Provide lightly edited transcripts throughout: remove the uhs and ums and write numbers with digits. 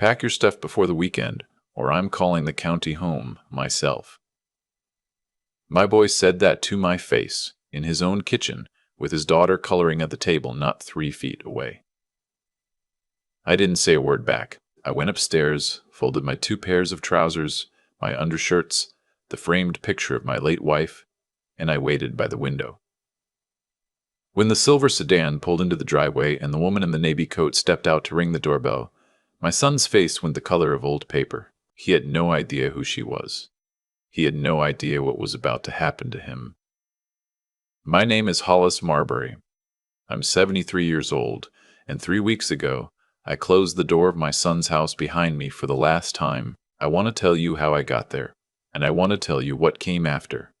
Pack your stuff before the weekend, or I'm calling the county home myself. My boy said that to my face, in his own kitchen, with his daughter coloring at the table not 3 feet away. I didn't say a word back. I went upstairs, folded my 2 pairs of trousers, my undershirts, the framed picture of my late wife, and I waited by the window. When the silver sedan pulled into the driveway and the woman in the navy coat stepped out to ring the doorbell, my son's face went the color of old paper. He had no idea who she was. He had no idea what was about to happen to him. My name is Hollis Marbury. I'm 73 years old, and 3 weeks ago, I closed the door of my son's house behind me for the last time. I want to tell you how I got there, and I want to tell you what came after.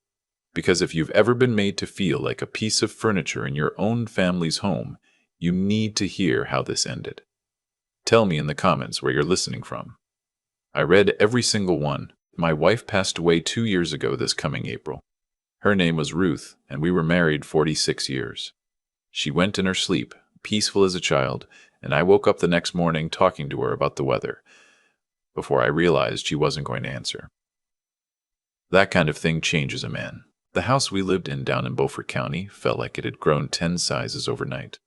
Because if you've ever been made to feel like a piece of furniture in your own family's home, you need to hear how this ended. Tell me in the comments where you're listening from. I read every single one. My wife passed away 2 years ago this coming April. Her name was Ruth, and we were married 46 years. She went in her sleep, peaceful as a child, and I woke up the next morning talking to her about the weather, before I realized she wasn't going to answer. That kind of thing changes a man. The house we lived in down in Beaufort County felt like it had grown 10 sizes overnight.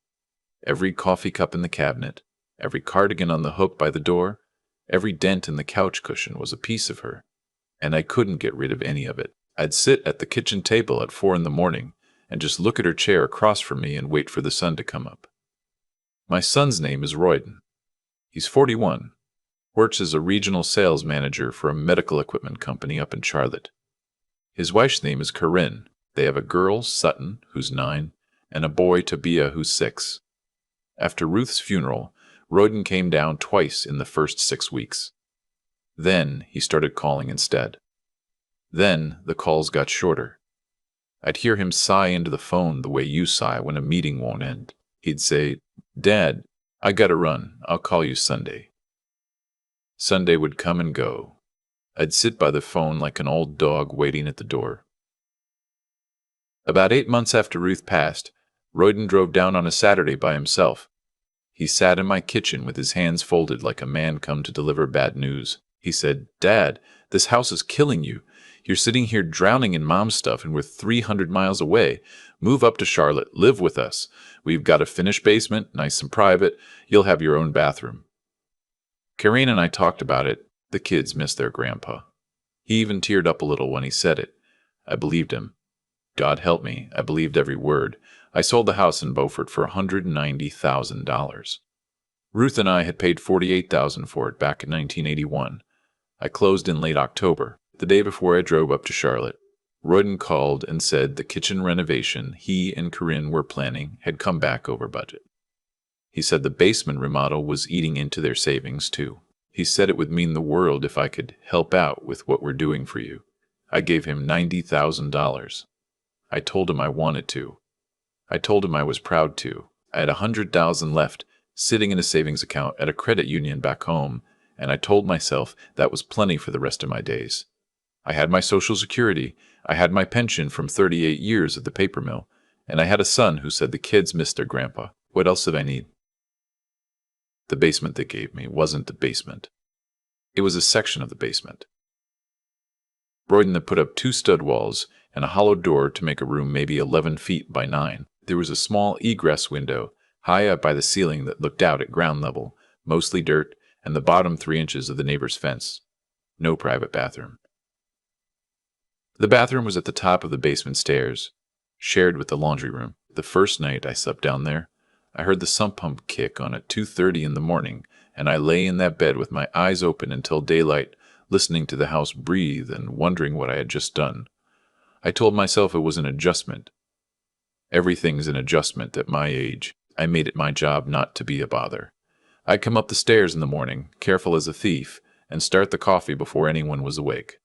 Every coffee cup in the cabinet, every cardigan on the hook by the door, every dent in the couch cushion was a piece of her, and I couldn't get rid of any of it. I'd sit at the kitchen table at 4 in the morning and just look at her chair across from me and wait for the sun to come up. My son's name is Royden. He's 41, works as a regional sales manager for a medical equipment company up in Charlotte. His wife's name is Corinne. They have a girl, Sutton, who's 9, and a boy, Tobiah, who's 6. After Ruth's funeral, Royden came down twice in the first 6 weeks. Then he started calling instead. Then the calls got shorter. I'd hear him sigh into the phone the way you sigh when a meeting won't end. He'd say, "Dad, I gotta run. I'll call you Sunday." Sunday would come and go. I'd sit by the phone like an old dog waiting at the door. About 8 months after Ruth passed, Royden drove down on a Saturday by himself. He sat in my kitchen with his hands folded like a man come to deliver bad news. He said, "Dad, this house is killing you. You're sitting here drowning in mom's stuff and we're 300 miles away. Move up to Charlotte. Live with us. We've got a finished basement, nice and private. You'll have your own bathroom." Karine and I talked about it. The kids miss their grandpa. He even teared up a little when he said it. I believed him. God help me, I believed every word. I sold the house in Beaufort for $190,000. Ruth and I had paid $48,000 for it back in 1981. I closed in late October, the day before I drove up to Charlotte. Royden called and said the kitchen renovation he and Corinne were planning had come back over budget. He said the basement remodel was eating into their savings too. He said it would mean the world if I could help out with what we're doing for you. I gave him $90,000. I told him I wanted to. I told him I was proud to. I had $100,000 left sitting in a savings account at a credit union back home, and I told myself that was plenty for the rest of my days. I had my Social Security, I had my pension from 38 years at the paper mill, and I had a son who said the kids missed their grandpa. What else did I need? The basement they gave me wasn't the basement. It was a section of the basement. Royden had put up 2 stud walls and a hollow door to make a room maybe 11 feet by 9. There was a small egress window high up by the ceiling that looked out at ground level, mostly dirt, and the bottom 3 inches of the neighbor's fence. No private bathroom. The bathroom was at the top of the basement stairs, shared with the laundry room. The first night I slept down there, I heard the sump pump kick on at 2:30 in the morning, and I lay in that bed with my eyes open until daylight, listening to the house breathe and wondering what I had just done. I told myself it was an adjustment. Everything's an adjustment at my age. I made it my job not to be a bother. I'd come up the stairs in the morning, careful as a thief, and start the coffee before anyone was awake.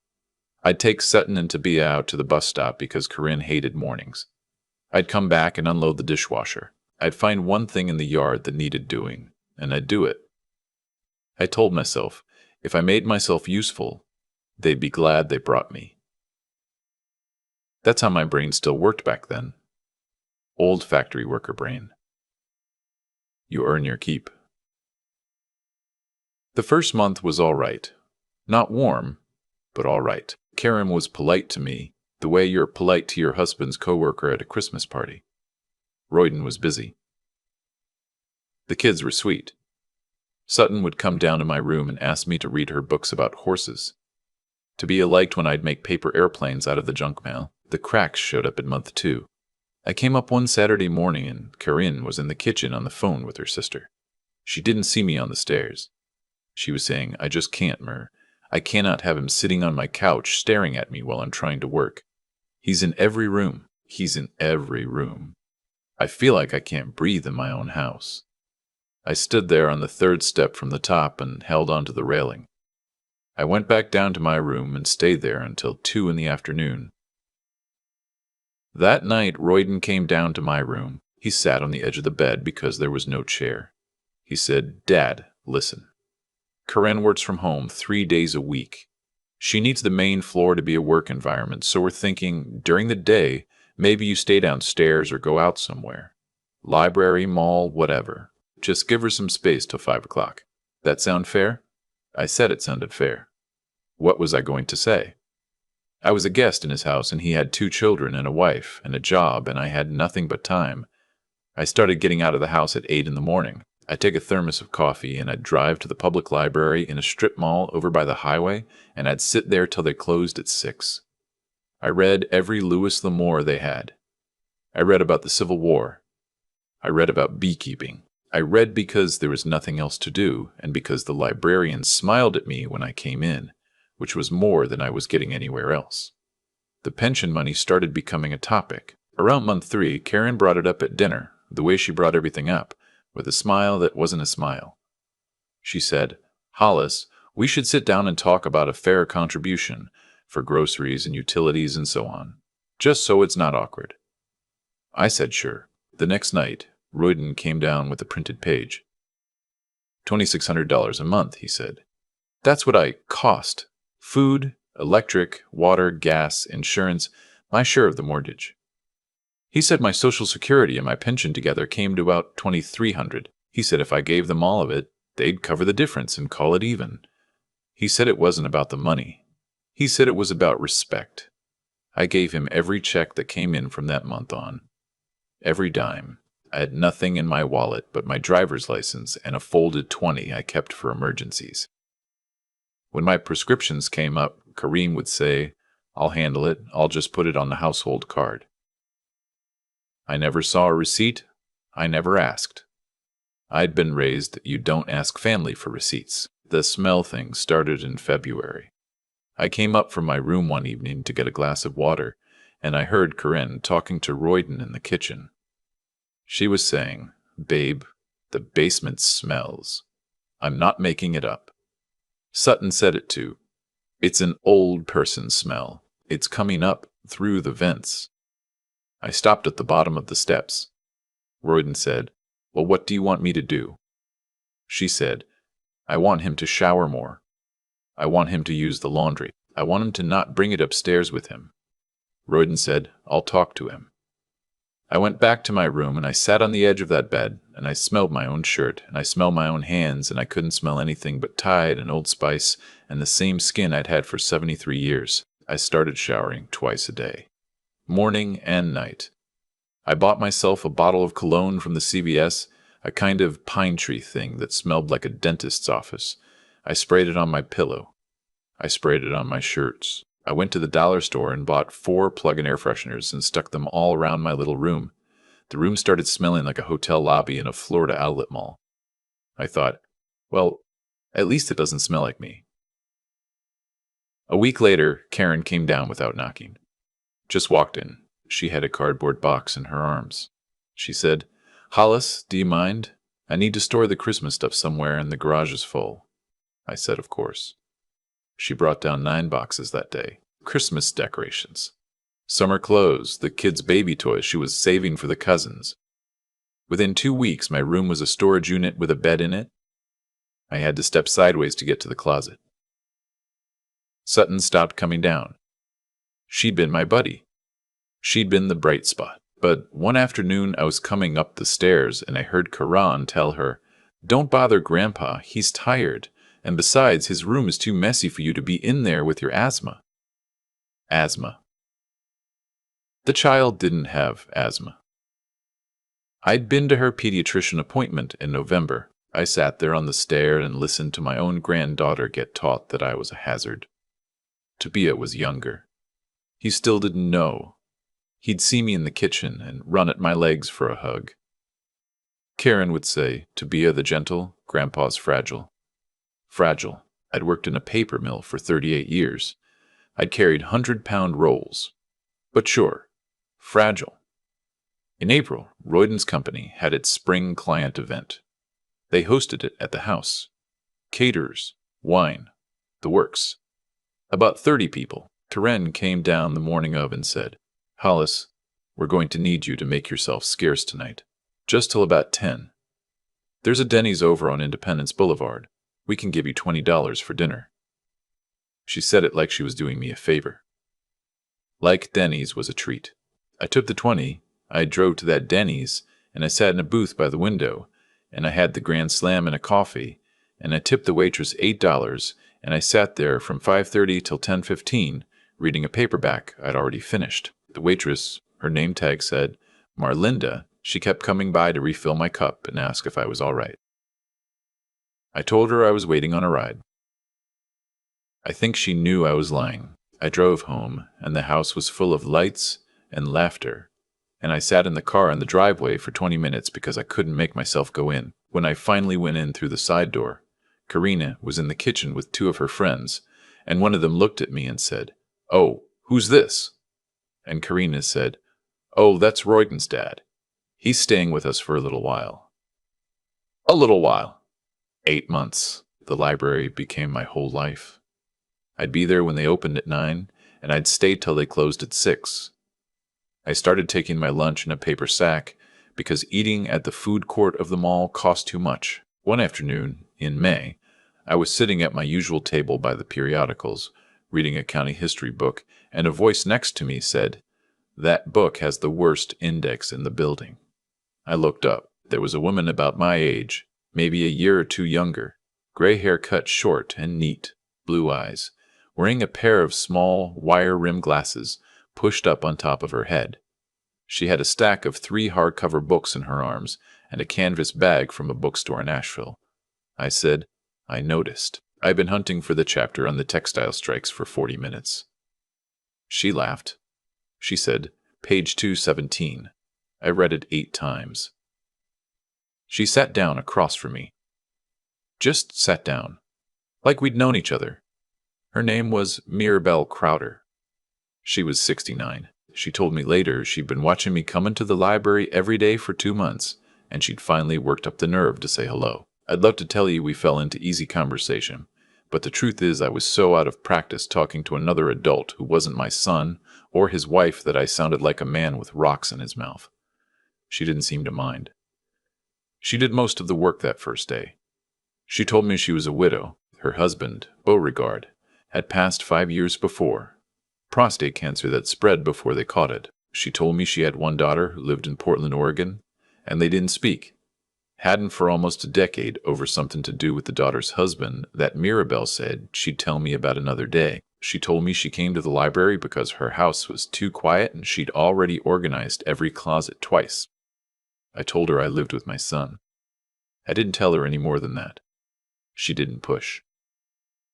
I'd take Sutton and Tobiah out to the bus stop because Corinne hated mornings. I'd come back and unload the dishwasher. I'd find one thing in the yard that needed doing, and I'd do it. I told myself, if I made myself useful, they'd be glad they brought me. That's how my brain still worked back then. Old factory worker brain. You earn your keep. The first month was all right. Not warm, but all right. Karen was polite to me, the way you're polite to your husband's coworker at a Christmas party. Royden was busy. The kids were sweet. Sutton would come down to my room and ask me to read her books about horses. Tabia liked when I'd make paper airplanes out of the junk mail. The cracks showed up in month 2. I came up one Saturday morning and Corinne was in the kitchen on the phone with her sister. She didn't see me on the stairs. She was saying, "I just can't, Mer. I cannot have him sitting on my couch staring at me while I'm trying to work. He's in every room. He's in every room. I feel like I can't breathe in my own house." I stood there on the 3rd step from the top and held onto the railing. I went back down to my room and stayed there until 2 in the afternoon. That night, Royden came down to my room. He sat on the edge of the bed because there was no chair. He said, "Dad, listen. Corinne works from home 3 days a week. She needs the main floor to be a work environment, so we're thinking, during the day, maybe you stay downstairs or go out somewhere. Library, mall, whatever. Just give her some space till 5 o'clock. That sound fair?" I said it sounded fair. What was I going to say? I was a guest in his house, and he had 2 children and a wife and a job, and I had nothing but time. I started getting out of the house at 8 in the morning. I'd take a thermos of coffee, and I'd drive to the public library in a strip mall over by the highway, and I'd sit there till they closed at 6. I read every Louis L'Amour they had. I read about the Civil War. I read about beekeeping. I read because there was nothing else to do, and because the librarian smiled at me when I came in, which was more than I was getting anywhere else. The pension money started becoming a topic. Around month 3, Karen brought it up at dinner, the way she brought everything up, with a smile that wasn't a smile. She said, "Hollis, we should sit down and talk about a fair contribution for groceries and utilities and so on, just so it's not awkward." I said sure. The next night, Royden came down with a printed page. $2,600 a month, he said. That's what I cost. Food, electric, water, gas, insurance, my share of the mortgage. He said my Social Security and my pension together came to about $2,300. He said if I gave them all of it, they'd cover the difference and call it even. He said it wasn't about the money. He said it was about respect. I gave him every check that came in from that month on. Every dime. I had nothing in my wallet but my driver's license and a folded 20 I kept for emergencies. When my prescriptions came up, Kareem would say, "I'll handle it. I'll just put it on the household card." I never saw a receipt. I never asked. I'd been raised that you don't ask family for receipts. The smell thing started in February. I came up from my room one evening to get a glass of water, and I heard Corinne talking to Royden in the kitchen. She was saying, "Babe, the basement smells. I'm not making it up." Sutton said it too. "It's an old person smell. It's coming up through the vents." I stopped at the bottom of the steps. Royden said, "Well, what do you want me to do?" She said, "I want him to shower more. I want him to use the laundry. I want him to not bring it upstairs with him." Royden said, "I'll talk to him." I went back to my room and I sat on the edge of that bed and I smelled my own shirt and I smelled my own hands and I couldn't smell anything but Tide and Old Spice and the same skin I'd had for 73 years. I started showering twice a day, morning and night. I bought myself a bottle of cologne from the CVS, a kind of pine tree thing that smelled like a dentist's office. I sprayed it on my pillow. I sprayed it on my shirts. I went to the dollar store and bought 4 plug-in air fresheners and stuck them all around my little room. The room started smelling like a hotel lobby in a Florida outlet mall. I thought, well, at least it doesn't smell like me. A week later, Karen came down without knocking. Just walked in. She had a cardboard box in her arms. She said, "Hollis, do you mind? I need to store the Christmas stuff somewhere and the garage is full." I said, of course. She brought down 9 boxes that day. Christmas decorations. Summer clothes, the kids' baby toys she was saving for the cousins. Within 2 weeks, my room was a storage unit with a bed in it. I had to step sideways to get to the closet. Sutton stopped coming down. She'd been my buddy. She'd been the bright spot. But one afternoon, I was coming up the stairs and I heard Karan tell her, "Don't bother Grandpa, he's tired, And besides, his room is too messy for you to be in there with your asthma. Asthma. The child didn't have asthma. I'd been to her pediatrician appointment in November. I sat there on the stair and listened to my own granddaughter get taught that I was a hazard. Tabia was younger. He still didn't know. He'd see me in the kitchen and run at my legs for a hug. Karen would say, Tabia the gentle, Grandpa's fragile. Fragile. I'd worked in a paper mill for 38 years. I'd carried 100-pound rolls. But sure, fragile. In April, Royden's company had its spring client event. They hosted it at the house. Caterers, wine, the works. About 30 people. Terren came down the morning of and said, Hollis, we're going to need you to make yourself scarce tonight. Just till about 10. There's a Denny's over on Independence Boulevard. We can give you $20 for dinner. She said it like she was doing me a favor. Like Denny's was a treat. I took the 20, I drove to that Denny's, and I sat in a booth by the window, and I had the Grand Slam and a coffee, and I tipped the waitress $8, and I sat there from 5:30 till 10:15, reading a paperback I'd already finished. The waitress, her name tag said, Marlinda. She kept coming by to refill my cup and ask if I was all right. I told her I was waiting on a ride. I think she knew I was lying. I drove home, and the house was full of lights and laughter, and I sat in the car in the driveway for 20 minutes because I couldn't make myself go in. When I finally went in through the side door, Karina was in the kitchen with 2 of her friends, and one of them looked at me and said, Oh, who's this? And Karina said, Oh, that's Royden's dad. He's staying with us for a little while. A little while. 8 months. The library became my whole life. I'd be there when they opened at 9, and I'd stay till they closed at 6. I started taking my lunch in a paper sack because eating at the food court of the mall cost too much. One afternoon, in May, I was sitting at my usual table by the periodicals, reading a county history book, and a voice next to me said, That book has the worst index in the building. I looked up. There was a woman about my age, maybe a year or 2 younger, gray hair cut short and neat, blue eyes, wearing a pair of small, wire-rimmed glasses pushed up on top of her head. She had a stack of 3 hardcover books in her arms and a canvas bag from a bookstore in Asheville. I said, I noticed. I've been hunting for the chapter on the textile strikes for 40 minutes. She laughed. She said, Page 217. I read it 8 times. She sat down across from me. Just sat down, like we'd known each other. Her name was Mirabelle Crowder. She was 69. She told me later she'd been watching me come into the library every day for 2 months, and she'd finally worked up the nerve to say hello. I'd love to tell you we fell into easy conversation, but the truth is I was so out of practice talking to another adult who wasn't my son or his wife that I sounded like a man with rocks in his mouth. She didn't seem to mind. She did most of the work that first day. She told me she was a widow. Her husband, Beauregard, had passed 5 years before. Prostate cancer that spread before they caught it. She told me she had one daughter who lived in Portland, Oregon, and they didn't speak. Hadn't for almost a decade over something to do with the daughter's husband that Mirabelle said she'd tell me about another day. She told me she came to the library because her house was too quiet and she'd already organized every closet twice. I told her I lived with my son. I didn't tell her any more than that. She didn't push.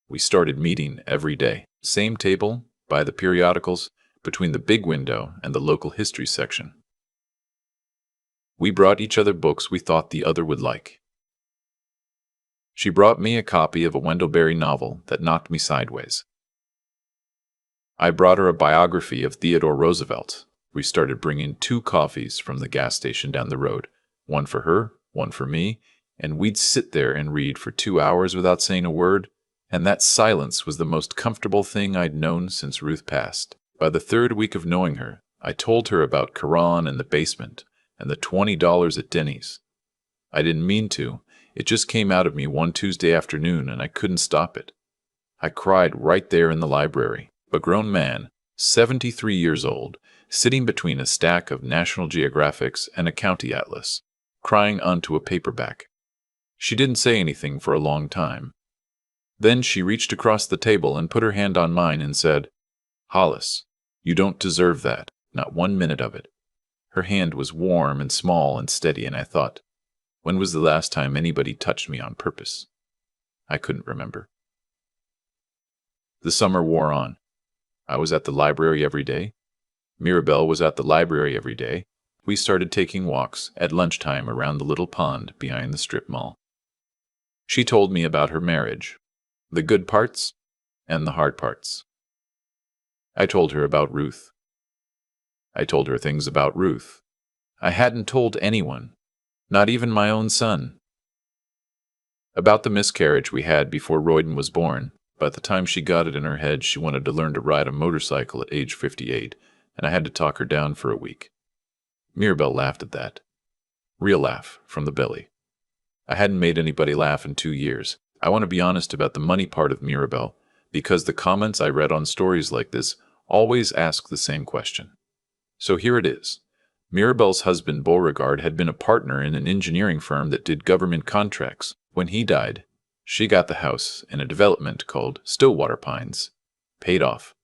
We started meeting every day. Same table, by the periodicals, between the big window and the local history section. We brought each other books we thought the other would like. She brought me a copy of a Wendell Berry novel that knocked me sideways. I brought her a biography of Theodore Roosevelt. We started bringing 2 coffees from the gas station down the road, one for her, one for me, and we'd sit there and read for 2 hours without saying a word, and that silence was the most comfortable thing I'd known since Ruth passed. By the 3rd week of knowing her, I told her about Quran and the basement, and the $20 at Denny's. I didn't mean to. It just came out of me one Tuesday afternoon, and I couldn't stop it. I cried right there in the library. A grown man, 73 years old, sitting between a stack of National Geographics and a county atlas, crying onto a paperback. She didn't say anything for a long time. Then she reached across the table and put her hand on mine and said, "Hollis, you don't deserve that, not 1 minute of it." Her hand was warm and small and steady, and I thought, when was the last time anybody touched me on purpose? I couldn't remember. The summer wore on. I was at the library every day. Mirabelle was at the library every day. We started taking walks at lunchtime around the little pond behind the strip mall. She told me about her marriage, the good parts and the hard parts. I told her about Ruth. I told her things about Ruth I hadn't told anyone, not even my own son. About the miscarriage we had before Royden was born. By the time she got it in her head, she wanted to learn to ride a motorcycle at age 58, and I had to talk her down for a week. Mirabelle laughed at that. Real laugh, from the belly. I hadn't made anybody laugh in 2 years. I want to be honest about the money part of Mirabelle, because the comments I read on stories like this always ask the same question. So here it is. Mirabelle's husband, Beauregard, had been a partner in an engineering firm that did government contracts. When he died, she got the house in a development called Stillwater Pines. Paid off.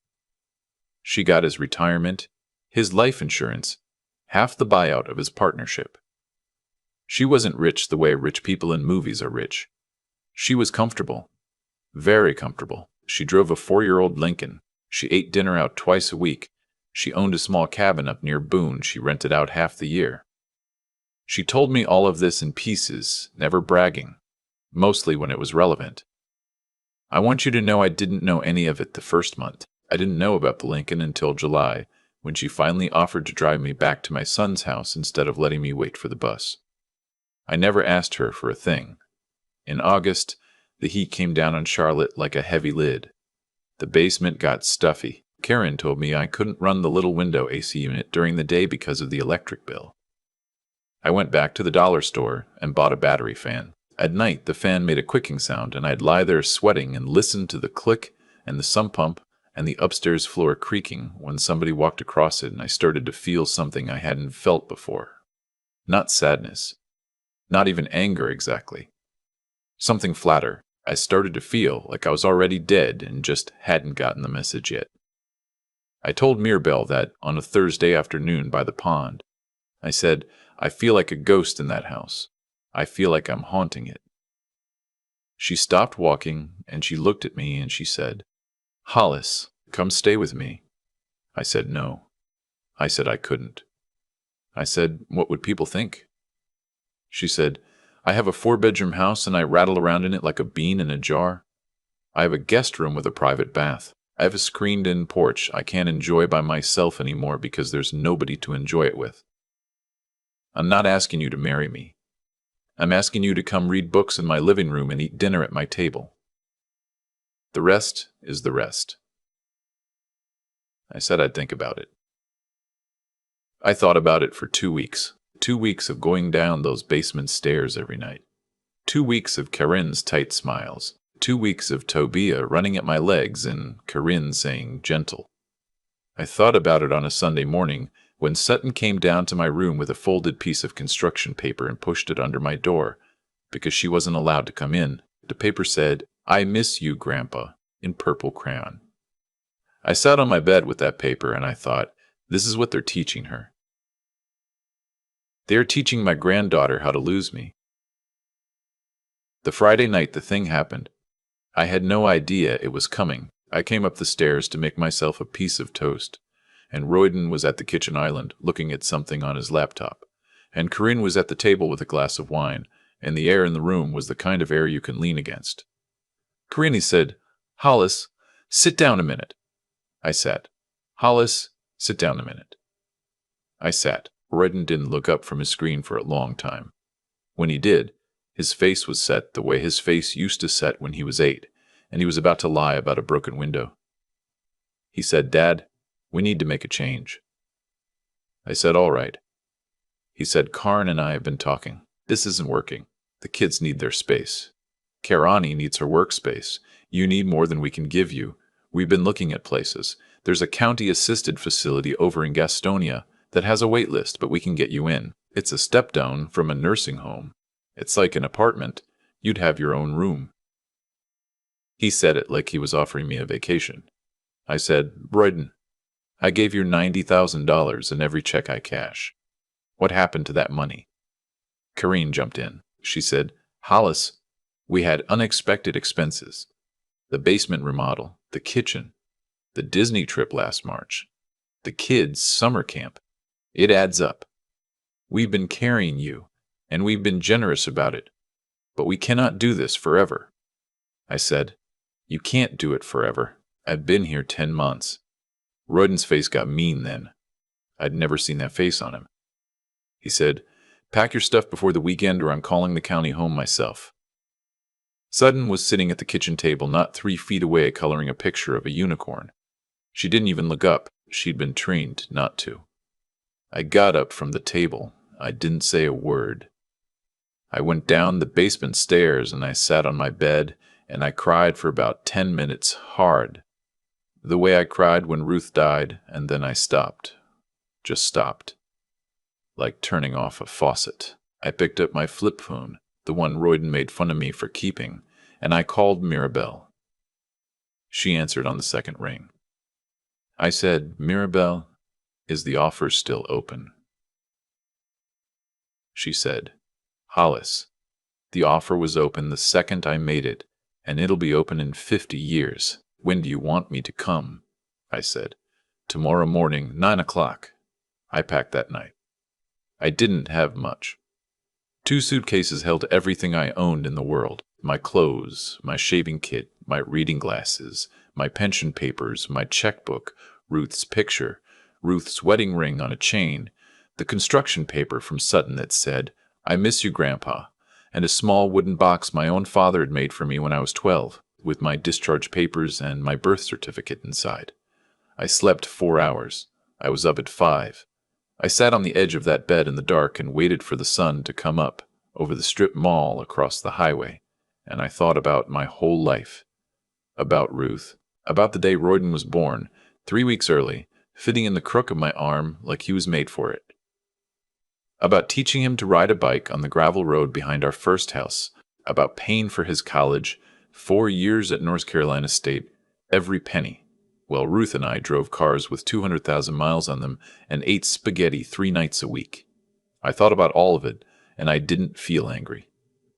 She got his retirement, his life insurance, half the buyout of his partnership. She wasn't rich the way rich people in movies are rich. She was comfortable. Very comfortable. She drove a 4-year-old Lincoln. She ate dinner out twice a week. She owned a small cabin up near Boone she rented out half the year. She told me all of this in pieces, never bragging, mostly when it was relevant. I want you to know I didn't know any of it the first month. I didn't know about the Lincoln until July, when she finally offered to drive me back to my son's house instead of letting me wait for the bus. I never asked her for a thing. In August, the heat came down on Charlotte like a heavy lid. The basement got stuffy. Karen told me I couldn't run the little window AC unit during the day because of the electric bill. I went back to the dollar store and bought a battery fan. At night, the fan made a clicking sound, and I'd lie there sweating and listen to the click and the sump pump and the upstairs floor creaking when somebody walked across it, and I started to feel something I hadn't felt before. Not sadness. Not even anger exactly. Something flatter. I started to feel like I was already dead and just hadn't gotten the message yet. I told Mirabelle that on a Thursday afternoon by the pond. I said, I feel like a ghost in that house. I feel like I'm haunting it. She stopped walking, and she looked at me, and she said, Hollis, come stay with me. I said no. I said I couldn't. I said, what would people think? She said, I have a 4-bedroom house, and I rattle around in it like a bean in a jar. I have a guest room with a private bath. I have a screened-in porch I can't enjoy by myself anymore because there's nobody to enjoy it with. I'm not asking you to marry me. I'm asking you to come read books in my living room and eat dinner at my table. The rest is the rest. I said I'd think about it. I thought about it for 2 weeks. 2 weeks of going down those basement stairs every night. 2 weeks of Karin's tight smiles. 2 weeks of Tobia running at my legs and Karin saying gentle. I thought about it on a Sunday morning when Sutton came down to my room with a folded piece of construction paper and pushed it under my door because she wasn't allowed to come in. The paper said, I miss you, Grandpa, in purple crayon. I sat on my bed with that paper and I thought, this is what they're teaching her. They are teaching my granddaughter how to lose me. The Friday night the thing happened. I had no idea it was coming. I came up the stairs to make myself a piece of toast, and Royden was at the kitchen island looking at something on his laptop, and Corinne was at the table with a glass of wine, and the air in the room was the kind of air you can lean against. Corinne said, Hollis, sit down a minute. I sat. Hollis, sit down a minute. I sat. Royden didn't look up from his screen for a long time. When he did, his face was set the way his face used to set when he was 8, and he was about to lie about a broken window. He said, Dad, we need to make a change. I said, all right. He said, Karn and I have been talking. This isn't working. The kids need their space. Karani needs her workspace. You need more than we can give you. We've been looking at places. There's a county-assisted facility over in Gastonia that has a wait list, but we can get you in. It's a step down from a nursing home. It's like an apartment. You'd have your own room. He said it like he was offering me a vacation. I said, Royden, I gave you $90,000 in every check I cash. What happened to that money? Karine jumped in. She said, Hollis, we had unexpected expenses. The basement remodel, the kitchen, the Disney trip last March, the kids' summer camp. It adds up. We've been carrying you, and we've been generous about it. But we cannot do this forever. I said, You can't do it forever. I've been here 10 months. Royden's face got mean then. I'd never seen that face on him. He said, Pack your stuff before the weekend or I'm calling the county home myself. Sutton was sitting at the kitchen table not 3 feet away coloring a picture of a unicorn. She didn't even look up. She'd been trained not to. I got up from the table. I didn't say a word. I went down the basement stairs and I sat on my bed and I cried for about 10 minutes hard. The way I cried when Ruth died, and then I stopped. Just stopped. Like turning off a faucet. I picked up my flip phone, the one Royden made fun of me for keeping, and I called Mirabelle. She answered on the second ring. I said, Mirabelle, is the offer still open? She said, Hollis, the offer was open the second I made it, and it'll be open in 50 years. When do you want me to come? I said, Tomorrow morning, 9 o'clock. I packed that night. I didn't have much. 2 suitcases held everything I owned in the world. My clothes, my shaving kit, my reading glasses, my pension papers, my checkbook, Ruth's picture, Ruth's wedding ring on a chain, the construction paper from Sutton that said, I miss you, Grandpa, and a small wooden box my own father had made for me when I was 12, with my discharge papers and my birth certificate inside. I slept 4 hours. I was up at 5. I sat on the edge of that bed in the dark and waited for the sun to come up over the strip mall across the highway, and I thought about my whole life. About Ruth, about the day Royden was born, 3 weeks early, fitting in the crook of my arm like he was made for it. About teaching him to ride a bike on the gravel road behind our first house, about paying for his college, 4 years at North Carolina State, every penny, while Ruth and I drove cars with 200,000 miles on them and ate spaghetti 3 nights a week. I thought about all of it, and I didn't feel angry.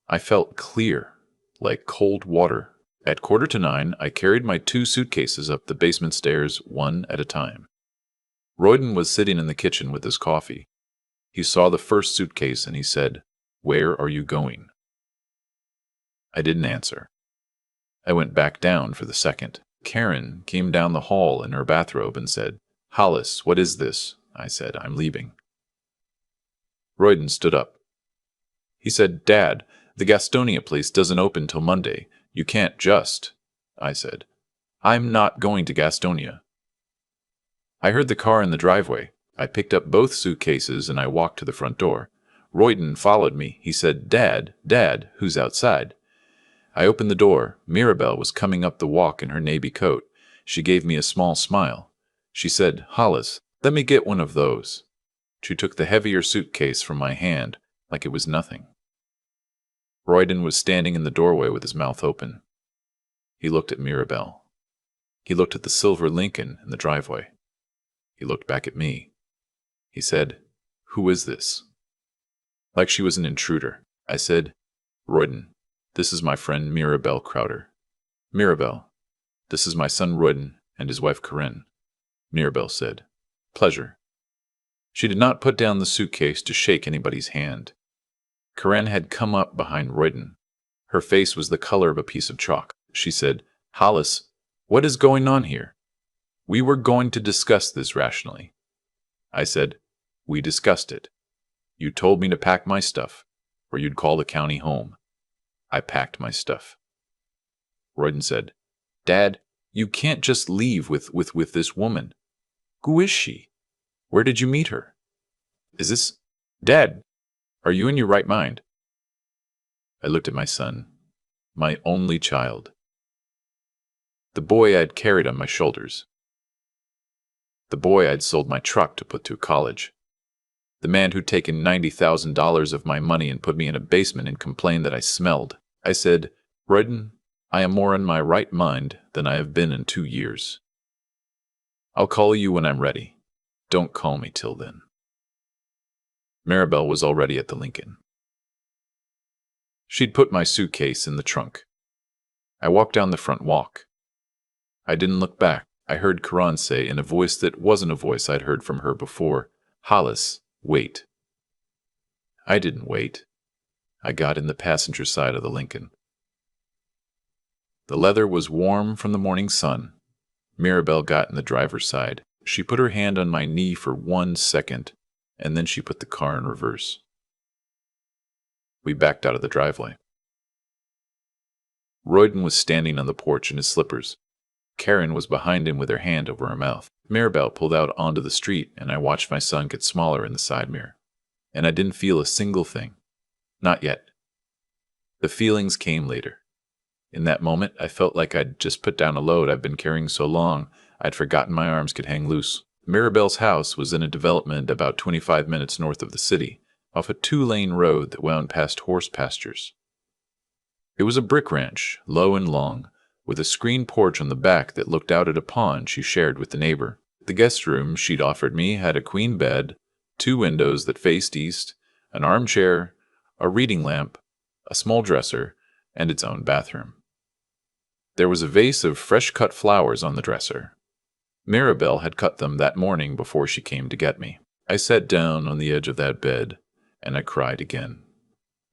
I felt clear, like cold water. At 8:45, I carried my 2 suitcases up the basement stairs one at a time. Royden was sitting in the kitchen with his coffee. He saw the first suitcase and he said, Where are you going? I didn't answer. I went back down for the second. Karen came down the hall in her bathrobe and said, Hollis, what is this? I said, I'm leaving. Royden stood up. He said, Dad, the Gastonia place doesn't open till Monday. You can't just. I said, I'm not going to Gastonia. I heard the car in the driveway. I picked up both suitcases and I walked to the front door. Royden followed me. He said, Dad, who's outside? I opened the door. Mirabelle was coming up the walk in her navy coat. She gave me a small smile. She said, Hollis, let me get one of those. She took the heavier suitcase from my hand like it was nothing. Royden was standing in the doorway with his mouth open. He looked at Mirabelle. He looked at the silver Lincoln in the driveway. He looked back at me. He said, Who is this? Like she was an intruder. I said, Royden, this is my friend Mirabelle Crowder. Mirabelle, this is my son Royden and his wife Corinne. Mirabelle said, Pleasure. She did not put down the suitcase to shake anybody's hand. Corinne had come up behind Royden. Her face was the color of a piece of chalk. She said, Hollis, what is going on here? We were going to discuss this rationally. I said, We discussed it. You told me to pack my stuff, or you'd call the county home. I packed my stuff. Royden said, Dad, you can't just leave with this woman. Who is she? Where did you meet her? Is this... Dad, are you in your right mind? I looked at my son, my only child. The boy I'd carried on my shoulders. The boy I'd sold my truck to put through college. The man who'd taken $90,000 of my money and put me in a basement and complained that I smelled. I said, Royden, I am more in my right mind than I have been in 2 years. I'll call you when I'm ready. Don't call me till then. Maribel was already at the Lincoln. She'd put my suitcase in the trunk. I walked down the front walk. I didn't look back. I heard Karan say in a voice that wasn't a voice I'd heard from her before, "Hollis, wait." I didn't wait. I got in the passenger side of the Lincoln. The leather was warm from the morning sun. Maribel got in the driver's side. She put her hand on my knee for 1 second, and then she put the car in reverse. We backed out of the driveway. Royden was standing on the porch in his slippers. Karen was behind him with her hand over her mouth. Maribel pulled out onto the street, and I watched my son get smaller in the side mirror. And I didn't feel a single thing. Not yet. The feelings came later. In that moment, I felt like I'd just put down a load I'd been carrying so long, I'd forgotten my arms could hang loose. Maribel's house was in a development about 25 minutes north of the city, off a 2-lane road that wound past horse pastures. It was a brick ranch, low and long, with a screened porch on the back that looked out at a pond she shared with the neighbor. The guest room she'd offered me had a queen bed, 2 windows that faced east, an armchair, a reading lamp, a small dresser, and its own bathroom. There was a vase of fresh-cut flowers on the dresser. Maribel had cut them that morning before she came to get me. I sat down on the edge of that bed, and I cried again.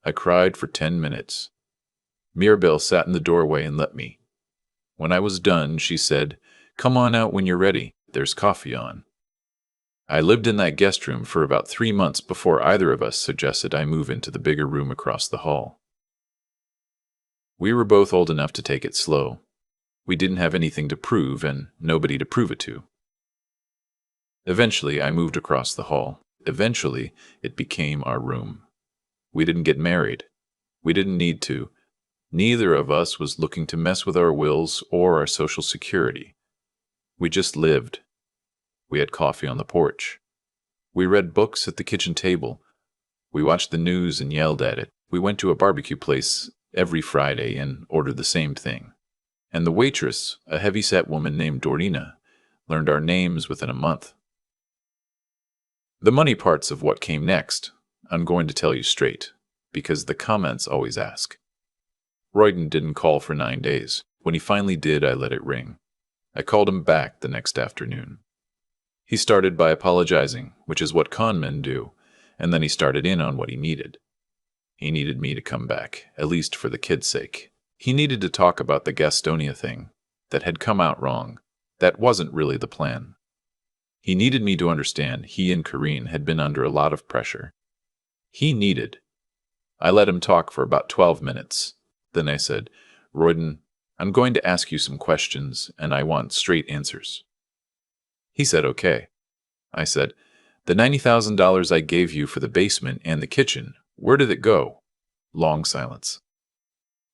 I cried for 10 minutes. Maribel sat in the doorway and let me. When I was done, she said, "Come on out when you're ready. There's coffee on." I lived in that guest room for about 3 months before either of us suggested I move into the bigger room across the hall. We were both old enough to take it slow. We didn't have anything to prove and nobody to prove it to. Eventually, I moved across the hall. Eventually, it became our room. We didn't get married. We didn't need to. Neither of us was looking to mess with our wills or our social security. We just lived. We had coffee on the porch. We read books at the kitchen table. We watched the news and yelled at it. We went to a barbecue place every Friday and ordered the same thing. And the waitress, a heavy-set woman named Dorina, learned our names within a month. The money parts of what came next, I'm going to tell you straight, because the comments always ask. Royden didn't call for 9 days. When he finally did, I let it ring. I called him back the next afternoon. He started by apologizing, which is what con men do, and then he started in on what he needed. He needed me to come back, at least for the kid's sake. He needed to talk about the Gastonia thing that had come out wrong. That wasn't really the plan. He needed me to understand he and Karine had been under a lot of pressure. I let him talk for about 12 minutes. Then I said, "Royden, I'm going to ask you some questions, and I want straight answers." He said, "Okay." I said, "The $90,000 I gave you for the basement and the kitchen, where did it go?" Long silence.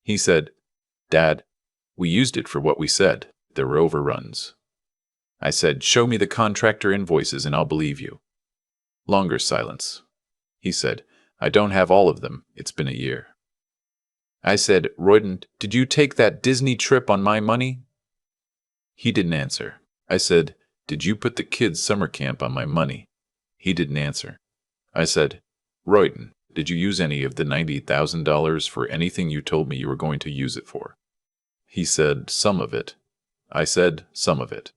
He said, "Dad, we used it for what we said. There were overruns." I said, "Show me the contractor invoices and I'll believe you." Longer silence. He said, "I don't have all of them. It's been a year." I said, "Royden, did you take that Disney trip on my money?" He didn't answer. I said, "Did you put the kids' summer camp on my money?" He didn't answer. I said, "Royden, did you use any of the $90,000 for anything you told me you were going to use it for?" He said, "Some of it." I said, "Some of it."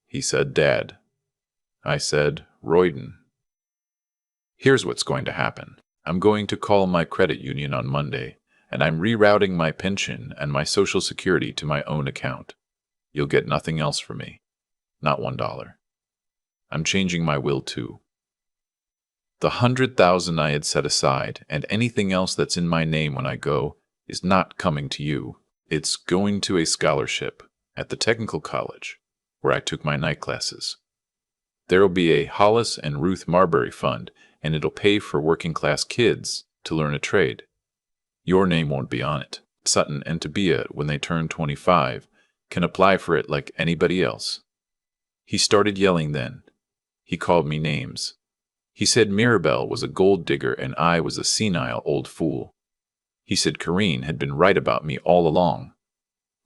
He said, "Dad." I said, "Royden. Here's what's going to happen. I'm going to call my credit union on Monday, and I'm rerouting my pension and my Social Security to my own account. You'll get nothing else from me. Not $1. I'm changing my will too. The $100,000 I had set aside, and anything else that's in my name when I go, is not coming to you. It's going to a scholarship at the technical college, where I took my night classes. There'll be a Hollis and Ruth Marbury fund, and it'll pay for working-class kids to learn a trade. Your name won't be on it. Sutton and Tabia, when they turn 25, can apply for it like anybody else. He started yelling then. He called me names. He said Maribel was a gold digger and I was a senile old fool. He said Karine had been right about me all along.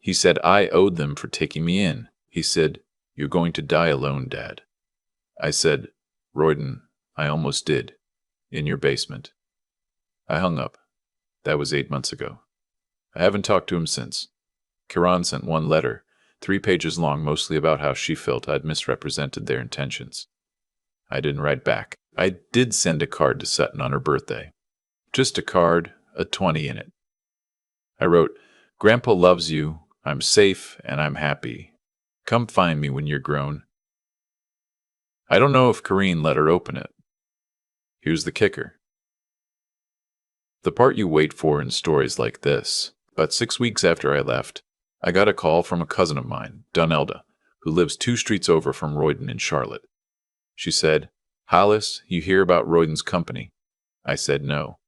He said I owed them for taking me in. He said, "You're going to die alone, Dad." I said, "Royden, I almost did. In your basement." I hung up. That was 8 months ago. I haven't talked to him since. Kiran sent one letter, 3 pages long, mostly about how she felt I'd misrepresented their intentions. I didn't write back. I did send a card to Sutton on her birthday. Just a card, a 20 in it. I wrote, "Grandpa loves you. I'm safe and I'm happy. Come find me when you're grown." I don't know if Kareen let her open it. Here's the kicker. The part you wait for in stories like this. About 6 weeks after I left, I got a call from a cousin of mine, Donelda, who lives 2 streets over from Royden in Charlotte. She said, "Hollis, you hear about Royden's company?" I said no.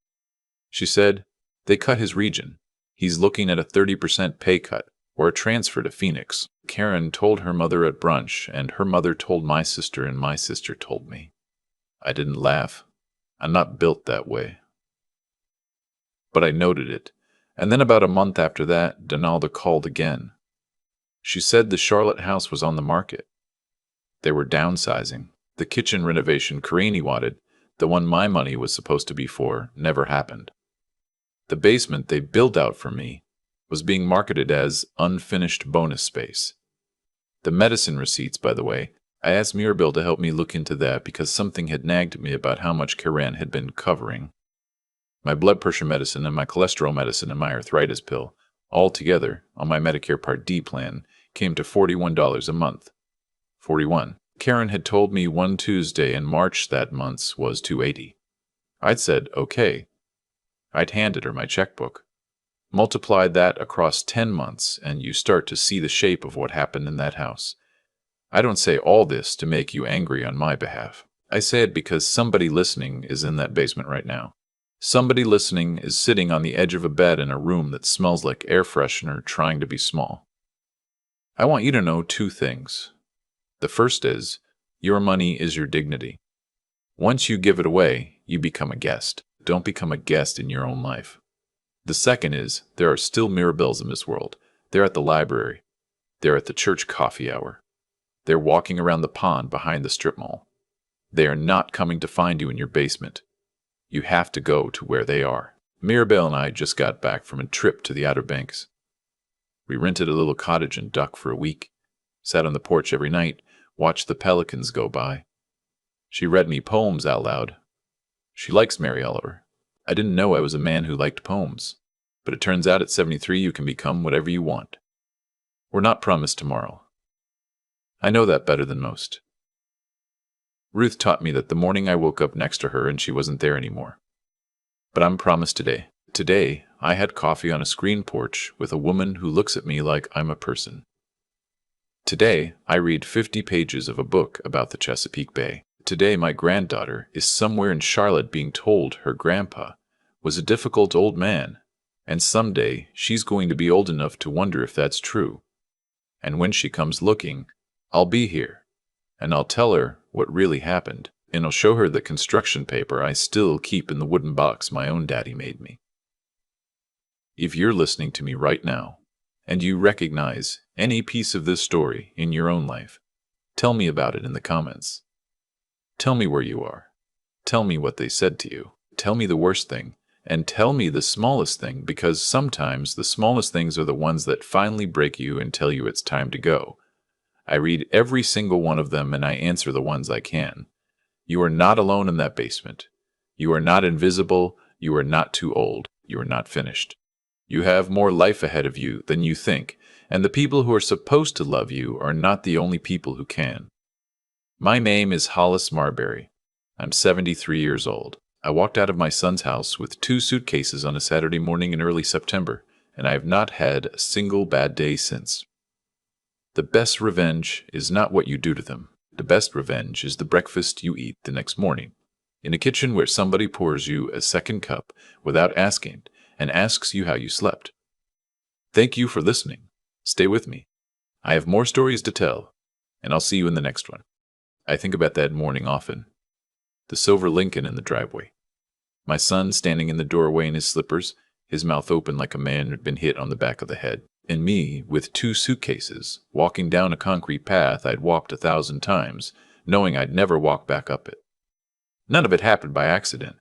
She said, "They cut his region. He's looking at a 30% pay cut or a transfer to Phoenix." Karen told her mother at brunch, and her mother told my sister, and my sister told me. I didn't laugh. I'm not built that way. But I noted it, and then about a month after that, Donalda called again. She said the Charlotte house was on the market. They were downsizing. The kitchen renovation Karini wanted, the one my money was supposed to be for, never happened. The basement they built out for me was being marketed as unfinished bonus space. The medicine receipts, by the way, I asked Mirabelle to help me look into that because something had nagged me about how much Karen had been covering. My blood pressure medicine and my cholesterol medicine and my arthritis pill, all together on my Medicare Part D plan, came to $41 a month. 41. Karen had told me one Tuesday in March that month's was $280. I'd said, okay. I'd handed her my checkbook. Multiply that across 10 months, and you start to see the shape of what happened in that house. I don't say all this to make you angry on my behalf. I say it because somebody listening is in that basement right now. Somebody listening is sitting on the edge of a bed in a room that smells like air freshener trying to be small. I want you to know 2 things. The first is, your money is your dignity. Once you give it away, you become a guest. Don't become a guest in your own life. The second is, there are still Mirabelles in this world. They're at the library. They're at the church coffee hour. They're walking around the pond behind the strip mall. They are not coming to find you in your basement. You have to go to where they are. Mirabelle and I just got back from a trip to the Outer Banks. We rented a little cottage in Duck for a week, sat on the porch every night, watched the pelicans go by. She read me poems out loud. She likes Mary Oliver. I didn't know I was a man who liked poems, but it turns out at 73 you can become whatever you want. We're not promised tomorrow. I know that better than most. Ruth taught me that the morning I woke up next to her and she wasn't there anymore. But I'm promised today. Today, I had coffee on a screen porch with a woman who looks at me like I'm a person. Today, I read 50 pages of a book about the Chesapeake Bay. Today, my granddaughter is somewhere in Charlotte being told her grandpa was a difficult old man, and someday she's going to be old enough to wonder if that's true. And when she comes looking, I'll be here, and I'll tell her what really happened, and I'll show her the construction paper I still keep in the wooden box my own daddy made me. If you're listening to me right now, and you recognize any piece of this story in your own life, tell me about it in the comments. Tell me where you are. Tell me what they said to you. Tell me the worst thing, and tell me the smallest thing, because sometimes the smallest things are the ones that finally break you and tell you it's time to go. I read every single one of them and I answer the ones I can. You are not alone in that basement. You are not invisible. You are not too old. You are not finished. You have more life ahead of you than you think, and the people who are supposed to love you are not the only people who can. My name is Hollis Marbury. I'm 73 years old. I walked out of my son's house with 2 suitcases on a Saturday morning in early September, and I have not had a single bad day since. The best revenge is not what you do to them. The best revenge is the breakfast you eat the next morning, in a kitchen where somebody pours you a second cup without asking and asks you how you slept. Thank you for listening. Stay with me. I have more stories to tell, and I'll see you in the next one. I think about that morning often. The silver Lincoln in the driveway. My son standing in the doorway in his slippers, his mouth open like a man who'd been hit on the back of the head. And me, with 2 suitcases, walking down a concrete path I'd walked 1,000 times, knowing I'd never walk back up it. None of it happened by accident.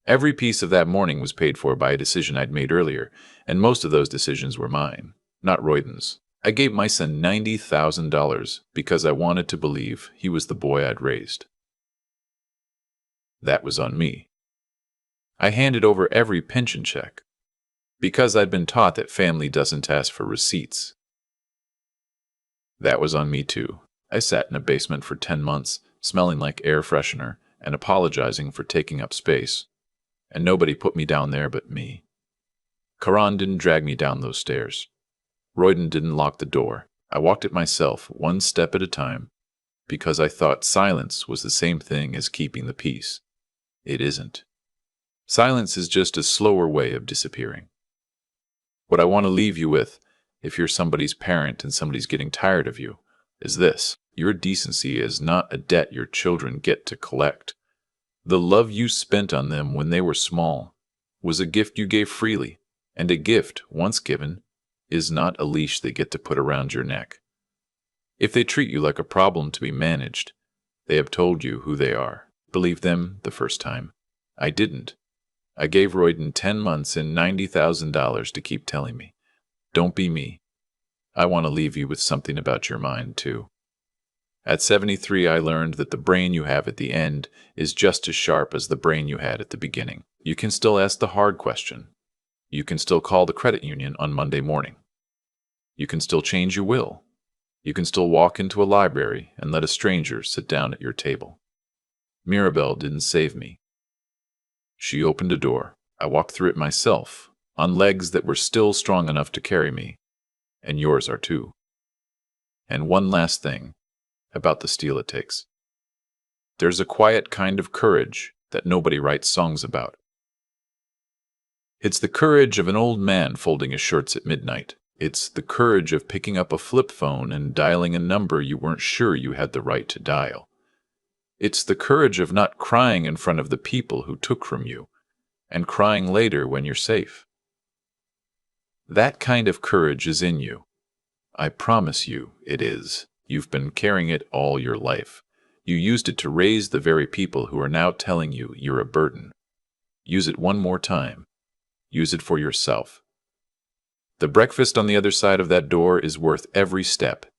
Every piece of that morning was paid for by a decision I'd made earlier, and most of those decisions were mine, not Royden's. I gave my son $90,000 because I wanted to believe he was the boy I'd raised. That was on me. I handed over every pension check because I'd been taught that family doesn't ask for receipts. That was on me too. I sat in a basement for 10 months, smelling like air freshener and apologizing for taking up space. And nobody put me down there but me. Karan didn't drag me down those stairs. Royden didn't lock the door. I walked it myself, one step at a time, because I thought silence was the same thing as keeping the peace. It isn't. Silence is just a slower way of disappearing. What I want to leave you with, if you're somebody's parent and somebody's getting tired of you, is this. Your decency is not a debt your children get to collect. The love you spent on them when they were small was a gift you gave freely, and a gift, once given, is not a leash they get to put around your neck. If they treat you like a problem to be managed, they have told you who they are. Believe them the first time. I didn't. I gave Royden 10 months and $90,000 to keep telling me, don't be me. I want to leave you with something about your mind, too. At 73, I learned that the brain you have at the end is just as sharp as the brain you had at the beginning. You can still ask the hard question. You can still call the credit union on Monday morning. You can still change your will. You can still walk into a library and let a stranger sit down at your table. Mirabelle didn't save me. She opened a door. I walked through it myself, on legs that were still strong enough to carry me, and yours are too. And one last thing about the steel it takes. There's a quiet kind of courage that nobody writes songs about. It's the courage of an old man folding his shirts at midnight. It's the courage of picking up a flip phone and dialing a number you weren't sure you had the right to dial. It's the courage of not crying in front of the people who took from you, and crying later when you're safe. That kind of courage is in you. I promise you it is. You've been carrying it all your life. You used it to raise the very people who are now telling you you're a burden. Use it one more time. Use it for yourself. The breakfast on the other side of that door is worth every step,